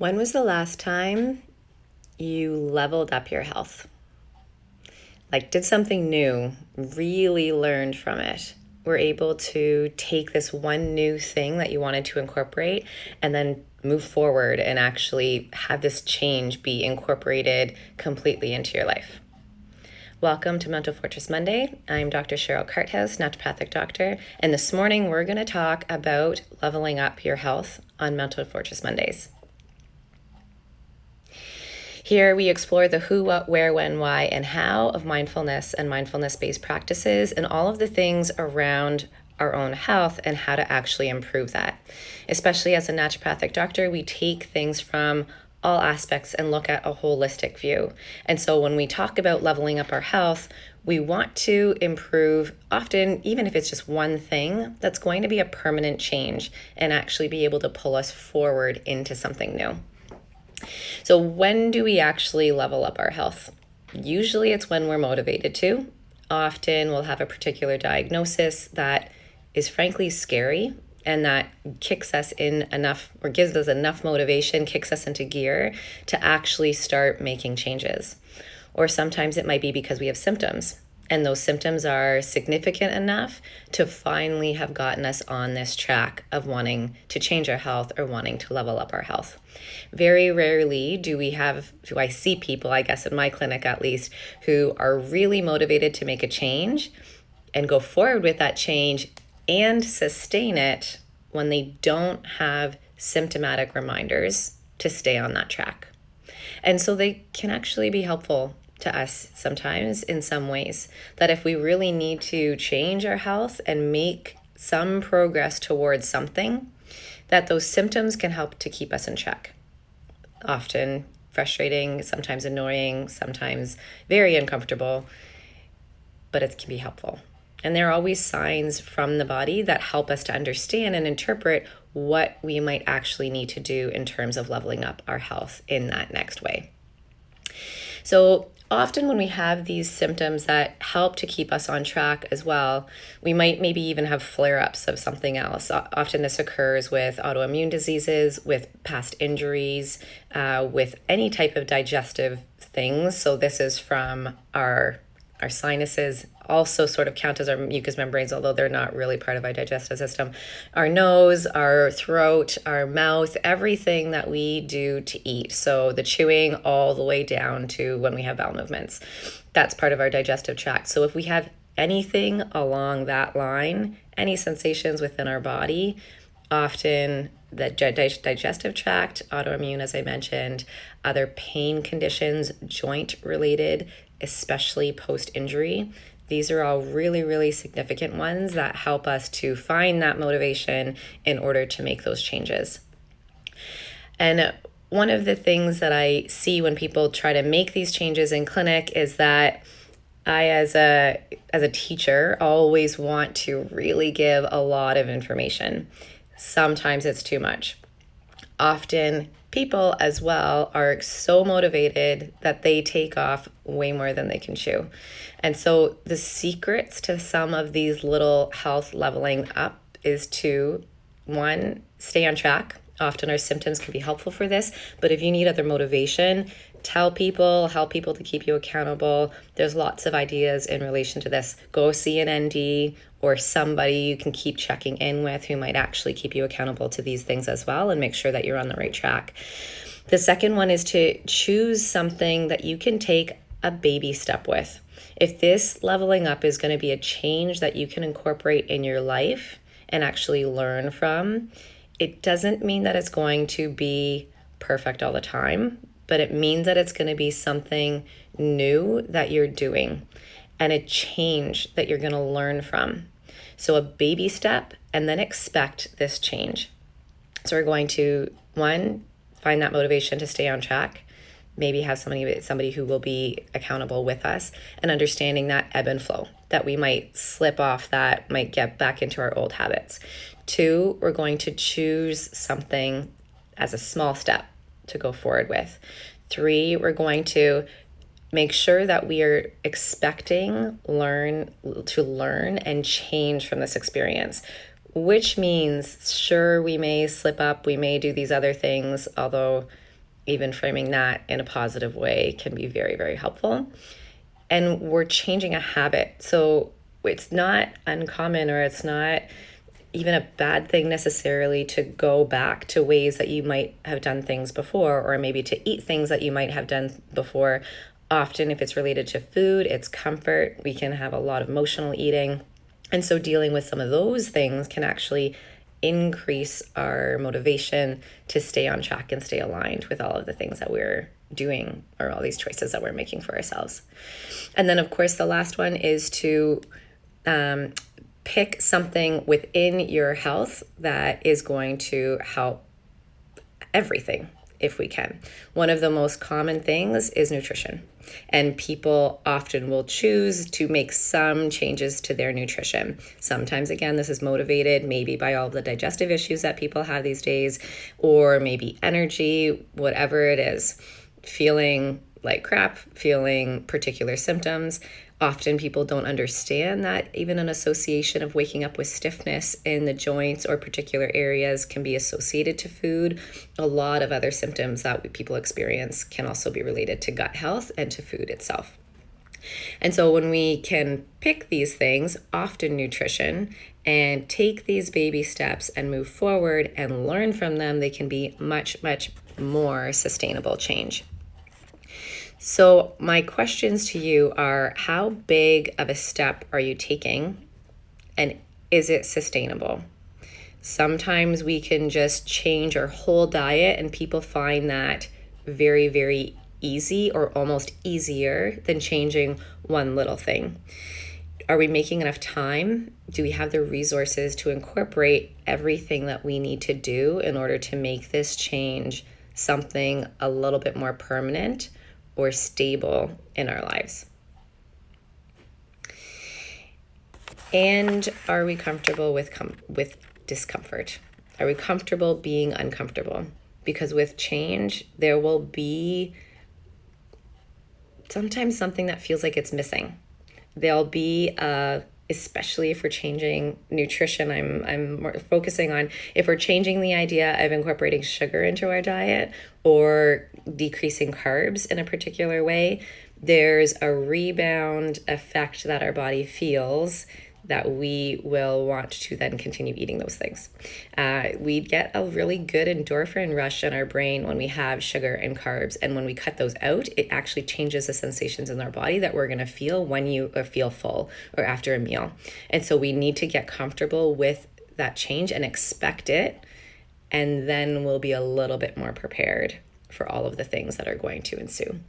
When was the last time you leveled up your health? Like, did something new, really learned from it? Were able to take this one new thing that you wanted to incorporate and then move forward and actually have this change be incorporated completely into your life? Welcome to Mental Fortress Monday. I'm Dr. Cheryl Carthouse, naturopathic doctor, and this morning we're going to talk about leveling up your health on Mental Fortress Mondays. Here we explore the who, what, where, when, why, and how of mindfulness and mindfulness-based practices and all of the things around our own health and how to actually improve that. Especially as a naturopathic doctor, we take things from all aspects and look at a holistic view. And so when we talk about leveling up our health, we want to improve often, even if it's just one thing, that's going to be a permanent change and actually be able to pull us forward into something new. So when do we actually level up our health? Usually it's when we're motivated to. Often we'll have a particular diagnosis that is frankly scary and that kicks us in enough or gives us enough motivation, kicks us into gear to actually start making changes. Or sometimes it might be because we have symptoms. And those symptoms are significant enough to finally have gotten us on this track of wanting to change our health or wanting to level up our health. Very rarely do I see people, I guess in my clinic at least, who are really motivated to make a change and go forward with that change and sustain it when they don't have symptomatic reminders to stay on that track. And so they can actually be helpful to us sometimes in some ways, that if we really need to change our health and make some progress towards something, that those symptoms can help to keep us in check. Often frustrating, sometimes annoying, sometimes very uncomfortable, but it can be helpful. And there are always signs from the body that help us to understand and interpret what we might actually need to do in terms of leveling up our health in that next way. So often when we have these symptoms that help to keep us on track as well, we might maybe even have flare-ups of something else. Often this occurs with autoimmune diseases, with past injuries, with any type of digestive things. So this is from our sinuses, also sort of count as our mucous membranes, although they're not really part of our digestive system. Our nose, our throat, our mouth, everything that we do to eat. So the chewing all the way down to when we have bowel movements. That's part of our digestive tract. So if we have anything along that line, any sensations within our body, often the digestive tract, autoimmune, as I mentioned, other pain conditions, joint related, especially post-injury. These are all really, really significant ones that help us to find that motivation in order to make those changes. And one of the things that I see when people try to make these changes in clinic is that I, as a teacher, always want to really give a lot of information. Sometimes it's too much. Often people as well are so motivated that they take off way more than they can chew. And so the secrets to some of these little health leveling up is to, one, stay on track. Often our symptoms can be helpful for this, but if you need other motivation, tell people, help people to keep you accountable. There's lots of ideas in relation to this. Go see an ND or somebody you can keep checking in with who might actually keep you accountable to these things as well and make sure that you're on the right track. The second one is to choose something that you can take a baby step with. If this leveling up is going to be a change that you can incorporate in your life and actually learn from, it doesn't mean that it's going to be perfect all the time, but it means that it's going to be something new that you're doing and a change that you're going to learn from. So a baby step, and then expect this change. So we're going to, one, find that motivation to stay on track, maybe have somebody who will be accountable with us, and understanding that ebb and flow, that we might slip off that, might get back into our old habits. Two, we're going to choose something as a small step to go forward with. Three, we're going to make sure that we are expecting to learn and change from this experience, which means, sure, we may slip up, we may do these other things, although even framing that in a positive way can be very, very helpful. And we're changing a habit. So it's not uncommon, or it's not even a bad thing necessarily to go back to ways that you might have done things before, or maybe to eat things that you might have done before. Often, if it's related to food, it's comfort. We can have a lot of emotional eating. And so dealing with some of those things can actually increase our motivation to stay on track and stay aligned with all of the things that we're doing, or all these choices that we're making for ourselves. And then, of course, the last one is to pick something within your health that is going to help everything if we can. One of the most common things is nutrition. And people often will choose to make some changes to their nutrition. Sometimes, again, this is motivated maybe by all the digestive issues that people have these days, or maybe energy, whatever it is, feeling like crap, feeling particular symptoms. Often people don't understand that even an association of waking up with stiffness in the joints or particular areas can be associated to food. A lot of other symptoms that people experience can also be related to gut health and to food itself. And so when we can pick these things, often nutrition, and take these baby steps and move forward and learn from them, they can be much, much more sustainable change. So my questions to you are, how big of a step are you taking, and is it sustainable? Sometimes we can just change our whole diet, and people find that very, very easy, or almost easier than changing one little thing. Are we making enough time? Do we have the resources to incorporate everything that we need to do in order to make this change something a little bit more permanent or stable in our lives? And are we comfortable with discomfort? Are we comfortable being uncomfortable? Because with change, there will be sometimes something that feels like it's missing. There'll be especially if we're changing nutrition, I'm more focusing on if we're changing the idea of incorporating sugar into our diet or decreasing carbs in a particular way, there's a rebound effect that our body feels that we will want to then continue eating those things. We get a really good endorphin rush in our brain when we have sugar and carbs. And when we cut those out, it actually changes the sensations in our body that we're going to feel when you feel full or after a meal. And so we need to get comfortable with that change and expect it. And then we'll be a little bit more prepared for all of the things that are going to ensue.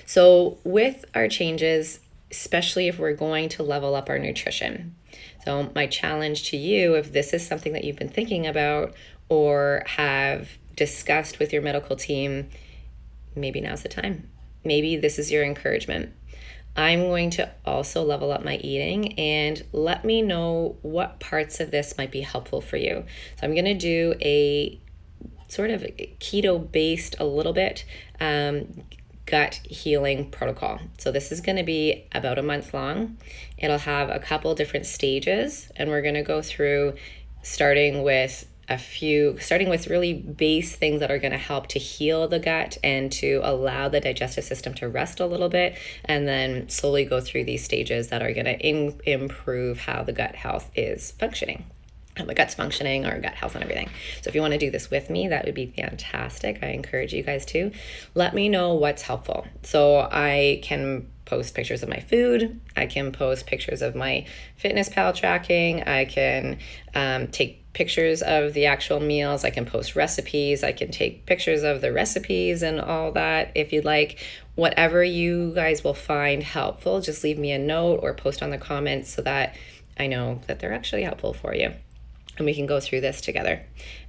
So with our changes, especially if we're going to level up our nutrition. So my challenge to you, if this is something that you've been thinking about or have discussed with your medical team, maybe now's the time. Maybe this is your encouragement. I'm going to also level up my eating, and let me know what parts of this might be helpful for you. So I'm going to do a sort of keto-based, a little bit, gut healing protocol. So this is going to be about a month long. It'll have a couple different stages, and we're going to go through starting with really base things that are going to help to heal the gut and to allow the digestive system to rest a little bit, and then slowly go through these stages that are going to improve how the gut health is functioning. How the gut's functioning, our gut health and everything. So if you want to do this with me, that would be fantastic. I encourage you guys to. Let me know what's helpful. So I can post pictures of my food. I can post pictures of my FitnessPal tracking. I can take pictures of the actual meals. I can post recipes. I can take pictures of the recipes and all that if you'd like. Whatever you guys will find helpful, just leave me a note or post on the comments so that I know that they're actually helpful for you. And we can go through this together.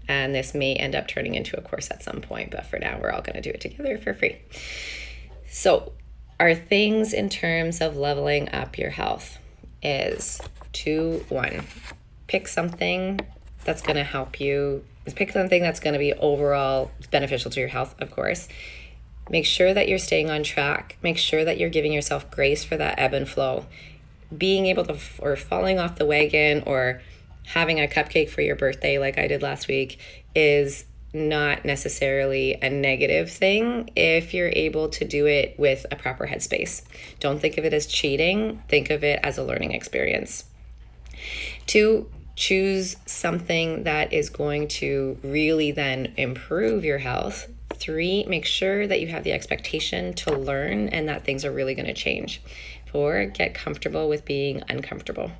And this may end up turning into a course at some point, but for now, we're all going to do it together for free. So our things in terms of leveling up your health is 1, pick something that's going to help you. Pick something that's going to be overall beneficial to your health, of course. Make sure that you're staying on track. Make sure that you're giving yourself grace for that ebb and flow. Being able to, or falling off the wagon, or having a cupcake for your birthday like I did last week is not necessarily a negative thing if you're able to do it with a proper headspace. Don't think of it as cheating, think of it as a learning experience. 2, choose something that is going to really then improve your health. 3, make sure that you have the expectation to learn and that things are really going to change. 4, get comfortable with being uncomfortable.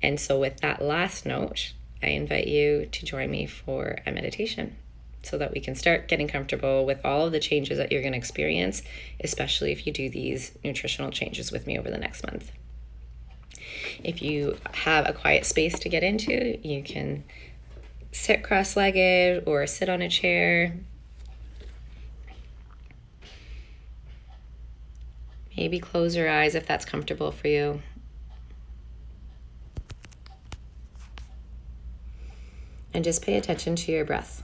And so with that last note, I invite you to join me for a meditation so that we can start getting comfortable with all of the changes that you're going to experience, especially if you do these nutritional changes with me over the next month. If you have a quiet space to get into, you can sit cross-legged or sit on a chair. Maybe close your eyes if that's comfortable for you. And just pay attention to your breath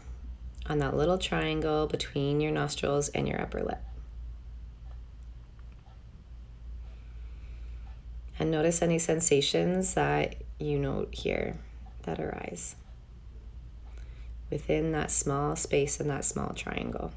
on that little triangle between your nostrils and your upper lip. And notice any sensations that you note here that arise within that small space and that small triangle.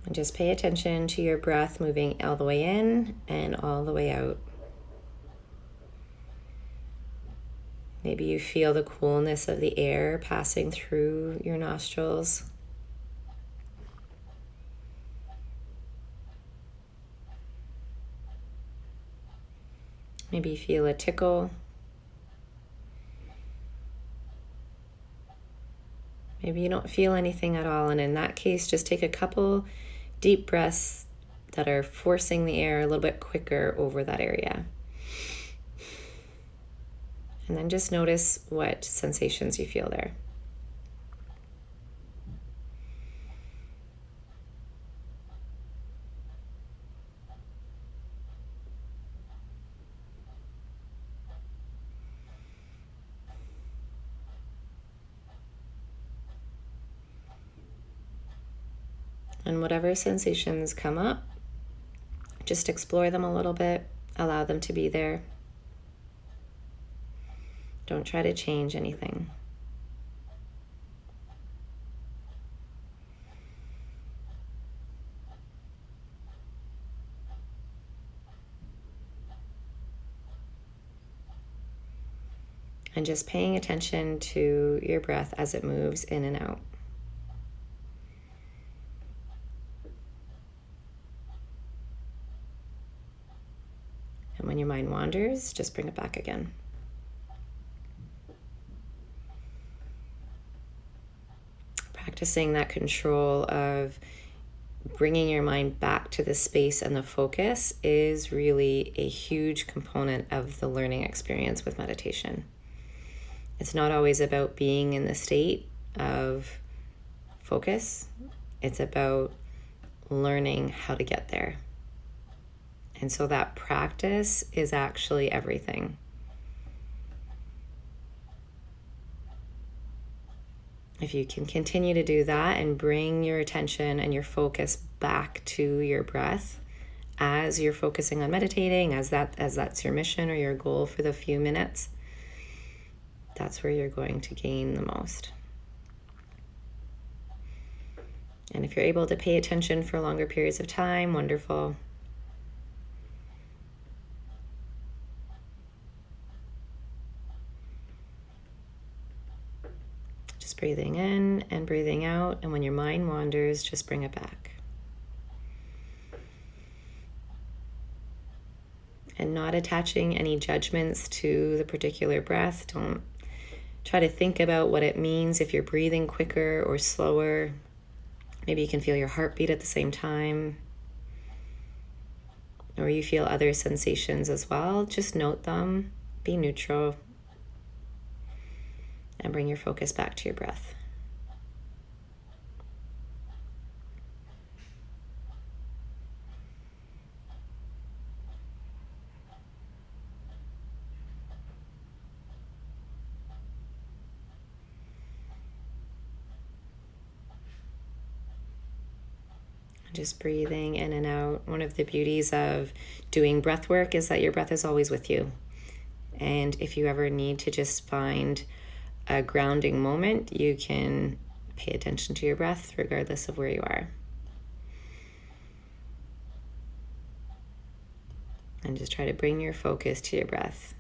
And just pay attention to your breath moving all the way in and all the way out. Maybe you feel the coolness of the air passing through your nostrils. Maybe you feel a tickle. Maybe you don't feel anything at all, and in that case, just take a couple deep breaths that are forcing the air a little bit quicker over that area. And then just notice what sensations you feel there. And whatever sensations come up, just explore them a little bit, allow them to be there. Don't try to change anything. And just paying attention to your breath as it moves in and out. And when your mind wanders, just bring it back again. Practicing that control of bringing your mind back to the space and the focus is really a huge component of the learning experience with meditation. It's not always about being in the state of focus. It's about learning how to get there. And so that practice is actually everything. If you can continue to do that and bring your attention and your focus back to your breath as you're focusing on meditating, as that's your mission or your goal for the few minutes, that's where you're going to gain the most. And if you're able to pay attention for longer periods of time, wonderful. Just breathing in and breathing out, and when your mind wanders, just bring it back. And not attaching any judgments to the particular breath. Don't try to think about what it means if you're breathing quicker or slower. Maybe you can feel your heartbeat at the same time, or you feel other sensations as well. Just note them, be neutral, and bring your focus back to your breath. Just breathing in and out. One of the beauties of doing breath work is that your breath is always with you. And if you ever need to just find a grounding moment, you can pay attention to your breath regardless of where you are. And just try to bring your focus to your breath.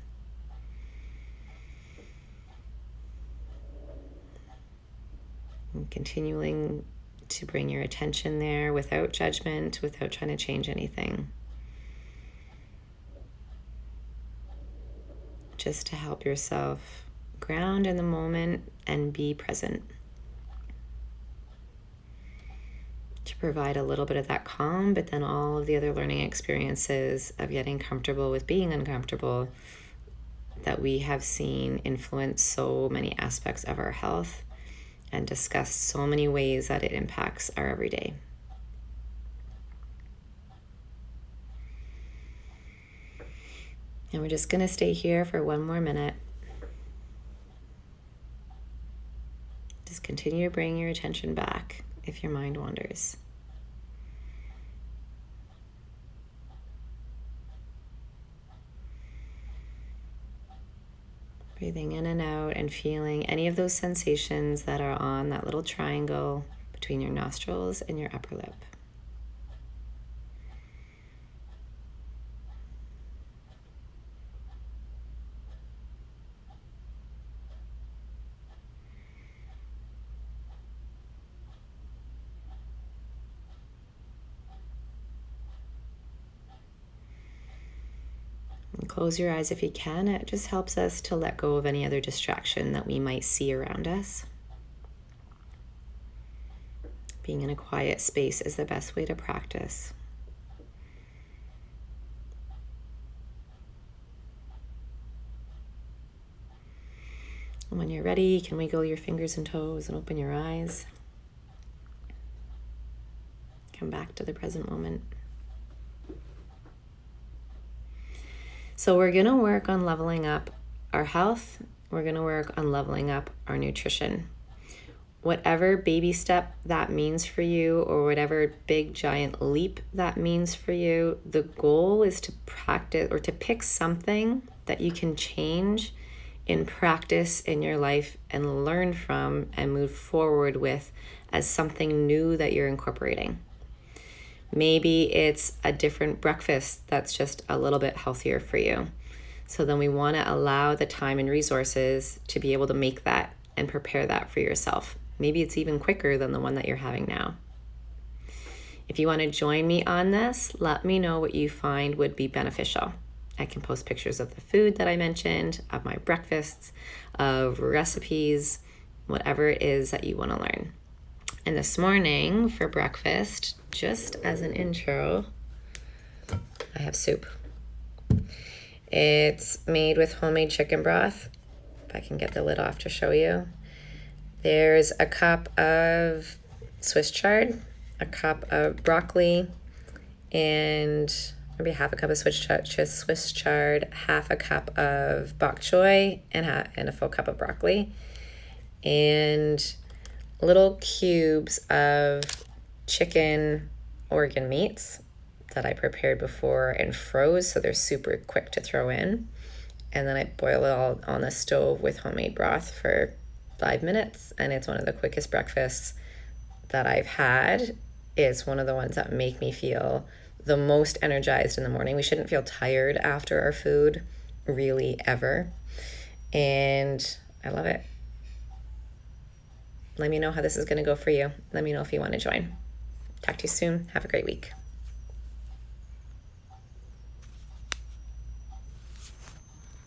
And continuing to bring your attention there without judgment, without trying to change anything. Just to help yourself ground in the moment and be present. To provide a little bit of that calm, but then all of the other learning experiences of getting comfortable with being uncomfortable that we have seen influence so many aspects of our health and discuss so many ways that it impacts our everyday. And we're just going to stay here for one more minute. Just continue to bring your attention back if your mind wanders. Breathing in and out and feeling any of those sensations that are on that little triangle between your nostrils and your upper lip. And close your eyes if you can. It just helps us to let go of any other distraction that we might see around us. Being in a quiet space is the best way to practice. And when you're ready, you can wiggle your fingers and toes and open your eyes. Come back to the present moment. So we're going to work on leveling up our health. We're going to work on leveling up our nutrition. Whatever baby step that means for you, or whatever big giant leap that means for you, the goal is to practice or to pick something that you can change in practice in your life and learn from and move forward with as something new that you're incorporating. Maybe it's a different breakfast that's just a little bit healthier for you. So then we want to allow the time and resources to be able to make that and prepare that for yourself. Maybe it's even quicker than the one that you're having now. If you want to join me on this, let me know what you find would be beneficial. I can post pictures of the food that I mentioned, of my breakfasts, of recipes, whatever it is that you want to learn. And this morning for breakfast, just as an intro, I have soup. It's made with homemade chicken broth. If I can get the lid off to show you. There's a cup of Swiss chard, a cup of broccoli, and maybe half a cup of Swiss chard, half a cup of bok choy, and a full cup of broccoli, and little cubes of chicken organ meats that I prepared before and froze, so they're super quick to throw in. And then I boil it all on the stove with homemade broth for 5 minutes, and it's one of the quickest breakfasts that I've had. It's one of the ones that make me feel the most energized in the morning. We shouldn't feel tired after our food, really, ever. And I love it. Let me know how this is going to go for you. Let me know if you want to join. Talk to you soon. Have a great week.